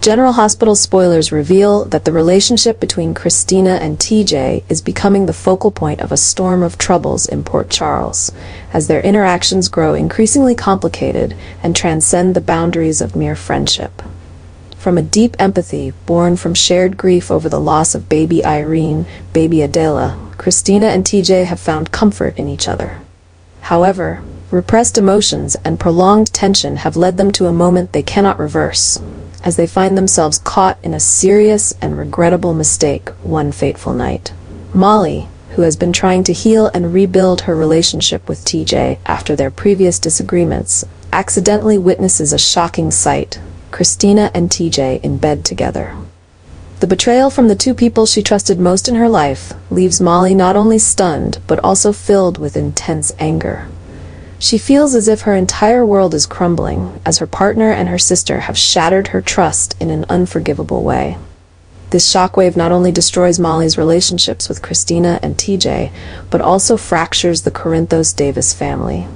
General Hospital spoilers reveal that the relationship between Kristina and TJ is becoming the focal point of a storm of troubles in Port Charles, as their interactions grow increasingly complicated and transcend the boundaries of mere friendship. From a deep empathy born from shared grief over the loss of baby Irene, baby Adela, Kristina and TJ have found comfort in each other. However, repressed emotions and prolonged tension have led them to a moment they cannot reverse, as they find themselves caught in a serious and regrettable mistake one fateful night. Molly, who has been trying to heal and rebuild her relationship with TJ after their previous disagreements, accidentally witnesses a shocking sight: Kristina and TJ in bed together. The betrayal from the two people she trusted most in her life leaves Molly not only stunned but also filled with intense anger. She feels as if her entire world is crumbling, as her partner and her sister have shattered her trust in an unforgivable way. This shockwave not only destroys Molly's relationships with Kristina and TJ, but also fractures the Corinthos Davis family.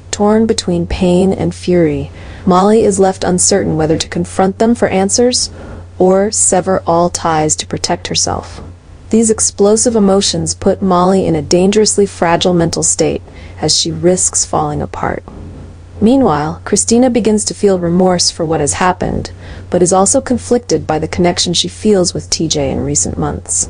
Torn between pain and fury, Molly is left uncertain whether to confront them for answers or sever all ties to protect herself. These explosive emotions put Molly in a dangerously fragile mental state as she risks falling apart. Meanwhile, Kristina begins to feel remorse for what has happened, but is also conflicted by the connection she feels with TJ in recent months.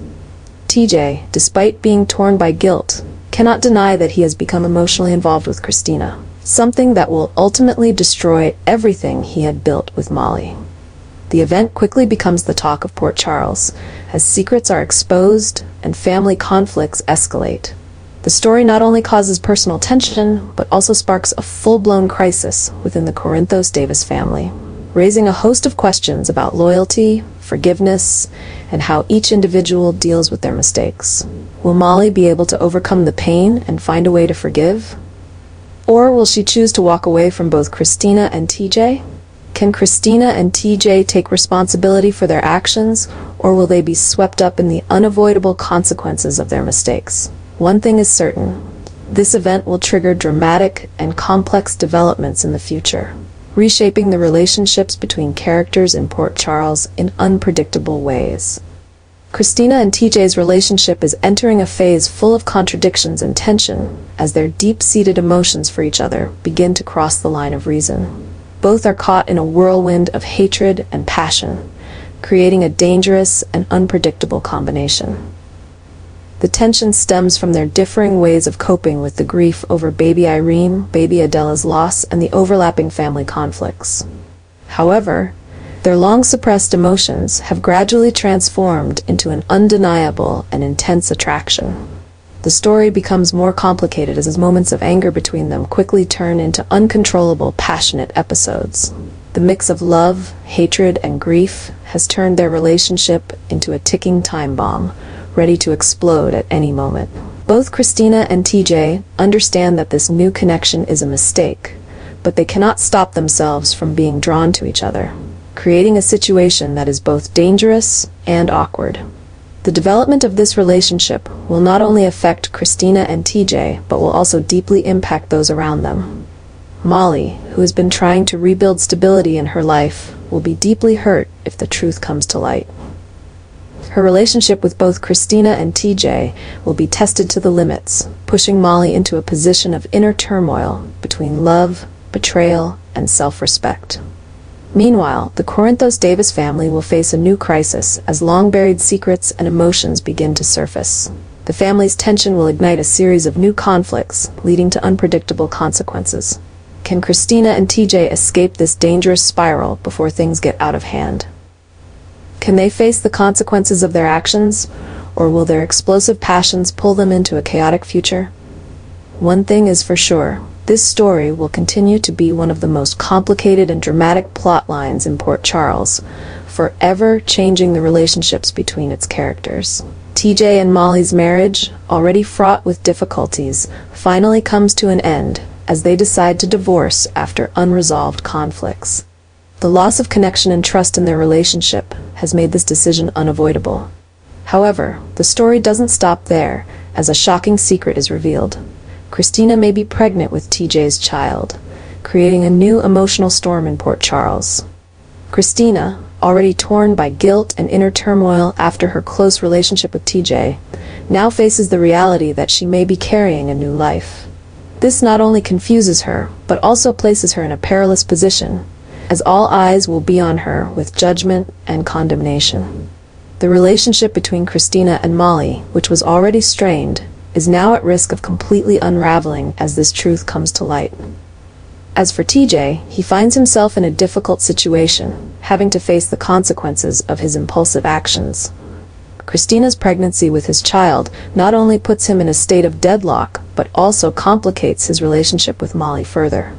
TJ, despite being torn by guilt, cannot deny that he has become emotionally involved with Kristina, something that will ultimately destroy everything he had built with Molly. The event quickly becomes the talk of Port Charles, as secrets are exposed and family conflicts escalate. The story not only causes personal tension, but also sparks a full-blown crisis within the Corinthos Davis family, raising a host of questions about loyalty, forgiveness, and how each individual deals with their mistakes. Will Molly be able to overcome the pain and find a way to forgive? Or will she choose to walk away from both Kristina and TJ? Can Kristina and TJ take responsibility for their actions, or will they be swept up in the unavoidable consequences of their mistakes? One thing is certain: this event will trigger dramatic and complex developments in the future, reshaping the relationships between characters in Port Charles in unpredictable ways. Kristina and TJ's relationship is entering a phase full of contradictions and tension, as their deep-seated emotions for each other begin to cross the line of reason. Both are caught in a whirlwind of hatred and passion, creating a dangerous and unpredictable combination. The tension stems from their differing ways of coping with the grief over baby Irene, baby Adela's loss, and the overlapping family conflicts. However, their long-suppressed emotions have gradually transformed into an undeniable and intense attraction. The story becomes more complicated as moments of anger between them quickly turn into uncontrollable, passionate episodes. The mix of love, hatred, and grief has turned their relationship into a ticking time bomb, ready to explode at any moment. Both Kristina and TJ understand that this new connection is a mistake, but they cannot stop themselves from being drawn to each other, creating a situation that is both dangerous and awkward. The development of this relationship will not only affect Kristina and TJ, but will also deeply impact those around them. Molly, who has been trying to rebuild stability in her life, will be deeply hurt if the truth comes to light. Her relationship with both Kristina and TJ will be tested to the limits, pushing Molly into a position of inner turmoil between love, betrayal, and self-respect. Meanwhile, the Corinthos Davis family will face a new crisis as long-buried secrets and emotions begin to surface. The family's tension will ignite a series of new conflicts, leading to unpredictable consequences. Can Kristina and TJ escape this dangerous spiral before things get out of hand? Can they face the consequences of their actions, or will their explosive passions pull them into a chaotic future? One thing is for sure: this story will continue to be one of the most complicated and dramatic plot lines in Port Charles, forever changing the relationships between its characters. TJ and Molly's marriage, already fraught with difficulties, finally comes to an end as they decide to divorce after unresolved conflicts. The loss of connection and trust in their relationship has made this decision unavoidable. However, the story doesn't stop there, as a shocking secret is revealed. Kristina may be pregnant with TJ's child, creating a new emotional storm in Port Charles. Kristina, already torn by guilt and inner turmoil after her close relationship with TJ, now faces the reality that she may be carrying a new life. This not only confuses her, but also places her in a perilous position, as all eyes will be on her with judgment and condemnation. The relationship between Kristina and Molly, which was already strained, is now at risk of completely unraveling as this truth comes to light. As for TJ, he finds himself in a difficult situation, having to face the consequences of his impulsive actions. Kristina's pregnancy with his child not only puts him in a state of deadlock, but also complicates his relationship with Molly further.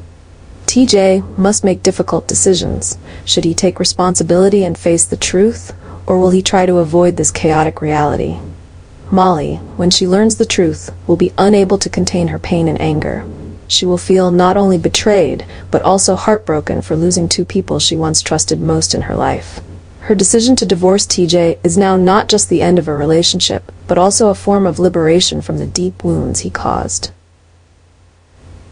TJ must make difficult decisions. Should he take responsibility and face the truth, or will he try to avoid this chaotic reality? Molly, when she learns the truth, will be unable to contain her pain and anger. She will feel not only betrayed, but also heartbroken for losing two people she once trusted most in her life. Her decision to divorce TJ is now not just the end of a relationship, but also a form of liberation from the deep wounds he caused.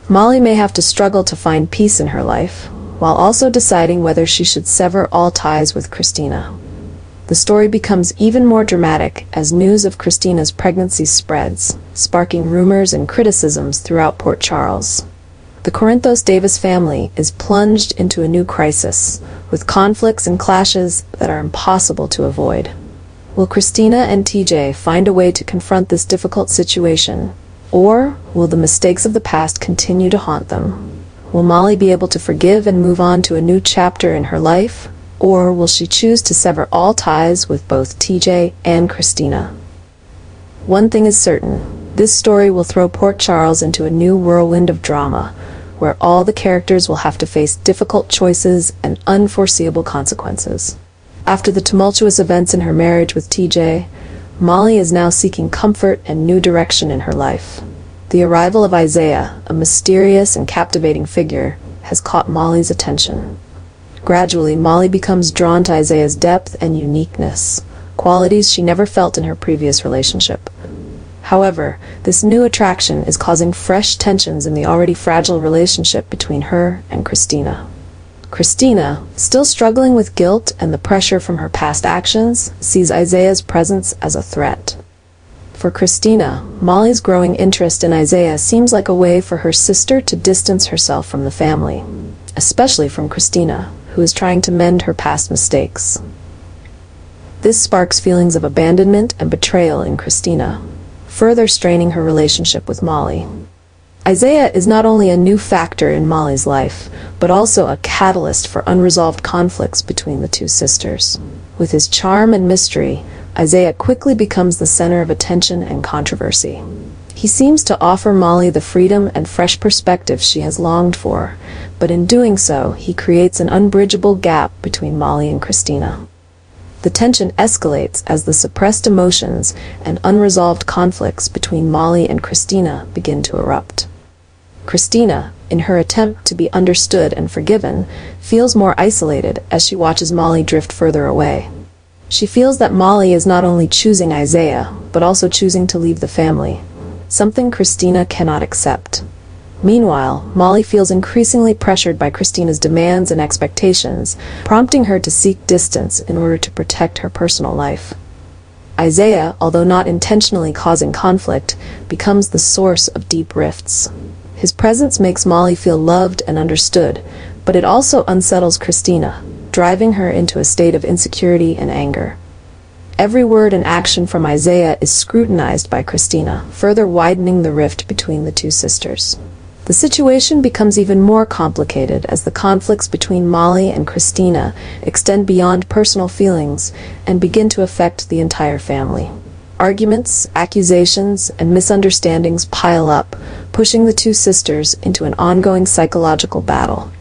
Molly may have to struggle to find peace in her life, while also deciding whether she should sever all ties with Kristina. The story becomes even more dramatic as news of Kristina's pregnancy spreads, sparking rumors and criticisms throughout Port Charles. The Corinthos Davis family is plunged into a new crisis, with conflicts and clashes that are impossible to avoid. Will Kristina and TJ find a way to confront this difficult situation, or will the mistakes of the past continue to haunt them? Will Molly be able to forgive and move on to a new chapter in her life, or will she choose to sever all ties with both TJ and Kristina? One thing is certain, this story will throw Port Charles into a new whirlwind of drama, where all the characters will have to face difficult choices and unforeseeable consequences. After the tumultuous events in her marriage with TJ, Molly is now seeking comfort and new direction in her life. The arrival of Isaiah, a mysterious and captivating figure, has caught Molly's attention. Gradually, Molly becomes drawn to Isaiah's depth and uniqueness, qualities she never felt in her previous relationship. However, this new attraction is causing fresh tensions in the already fragile relationship between her and Kristina. Kristina, still struggling with guilt and the pressure from her past actions, sees Isaiah's presence as a threat. For Kristina, Molly's growing interest in Isaiah seems like a way for her sister to distance herself from the family, especially from Kristina, who is trying to mend her past mistakes. This sparks feelings of abandonment and betrayal in Kristina, further straining her relationship with Molly. Isaiah is not only a new factor in Molly's life, but also a catalyst for unresolved conflicts between the two sisters. With his charm and mystery, Isaiah quickly becomes the center of attention and controversy. He seems to offer Molly the freedom and fresh perspective she has longed for, but in doing so, he creates an unbridgeable gap between Molly and Kristina. The tension escalates as the suppressed emotions and unresolved conflicts between Molly and Kristina begin to erupt. Kristina, in her attempt to be understood and forgiven, feels more isolated as she watches Molly drift further away. She feels that Molly is not only choosing Isaiah, but also choosing to leave the family, something Kristina cannot accept. Meanwhile, Molly feels increasingly pressured by Kristina's demands and expectations, prompting her to seek distance in order to protect her personal life. Isaiah, although not intentionally causing conflict, becomes the source of deep rifts. His presence makes Molly feel loved and understood, but it also unsettles Kristina, driving her into a state of insecurity and anger. Every word and action from Isaiah is scrutinized by Kristina, further widening the rift between the two sisters. The situation becomes even more complicated as the conflicts between Molly and Kristina extend beyond personal feelings and begin to affect the entire family. Arguments, accusations, and misunderstandings pile up, pushing the two sisters into an ongoing psychological battle.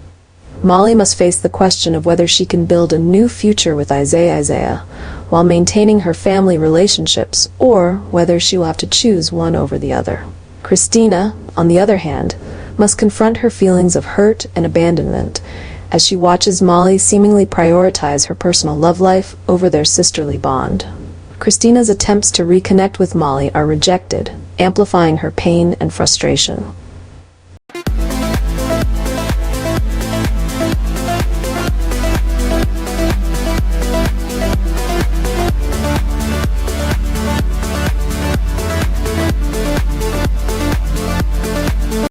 Molly must face the question of whether she can build a new future with Isaiah while maintaining her family relationships, or whether she will have to choose one over the other. Kristina, on the other hand, must confront her feelings of hurt and abandonment as she watches Molly seemingly prioritize her personal love life over their sisterly bond. Kristina's attempts to reconnect with Molly are rejected, amplifying her pain and frustration.